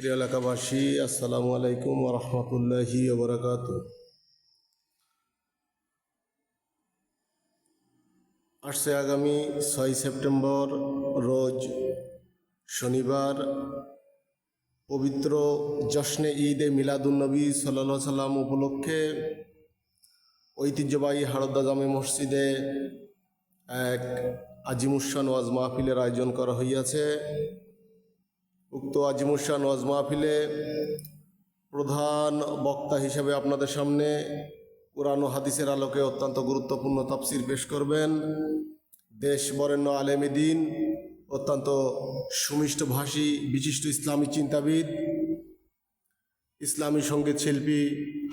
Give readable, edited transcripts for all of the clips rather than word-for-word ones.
প্রিয় এলাকাবাসী, আসসালামু আলাইকুম ওয়া রাহমাতুল্লাহি ওয়া বারাকাতুহু। আসছে আগামী 6 সেপ্টেম্বর রোজ শনিবার পবিত্র জশ্নে ঈদে মিলাদুন্নবী সাল্লাল্লাহু সাল্লাম উপলক্ষে ঐতিহ্যবাহী হারদা জামে মসজিদে এক আজিমুসান ওয়াজ মাহফিলের আয়োজন করা হইয়াছে। উক্ত আজিমুসান ওয়াজ মাহফিলে প্রধান বক্তা হিসেবে আপনাদের সামনে কুরআন ও হাদিসের আলোকে অত্যন্ত গুরুত্বপূর্ণ তাফসির পেশ করবেন দেশ বরেণ্য আলেম দ্বীন, অত্যন্ত সুমিষ্টভাষী বিশিষ্ট ইসলামী চিন্তাবিদ, ইসলামী সঙ্গীত শিল্পী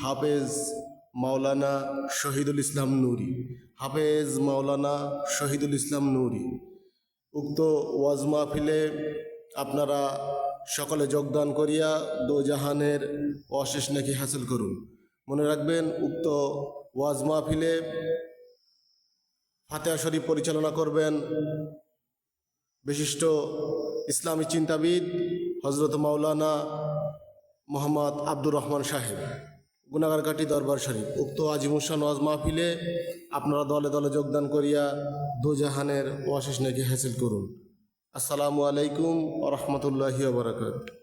হাফেজ মাওলানা শহীদুল ইসলাম নূরি। হাফেজ মাওলানা শহীদুল ইসলাম নূরি উক্ত ওয়াজ মাহফিলে আপনারা সকলে যোগদান করিয়া দোজাহানের অশেষ নেকি হাসিল করুন। মনে রাখবেন, উক্ত ওয়াজ মাহফিলে ফাতিহা শরীফ পরিচালনা করবেন বিশিষ্ট ইসলামী চিন্তাবিদ হজরত মাওলানা মোহাম্মদ আব্দুর রহমান সাহেব, গুনাগারকাটি দরবার শরীফ। উক্ত আজিমুসান ওয়াজ মাহফিলে আপনারা দলে দলে যোগদান করিয়া দোজাহানের অশেষ নেকি হাসিল করুন। আসসালামু আলাইকুম ওয়া রাহমাতুল্লাহি ওয়া বারাকাতুহু।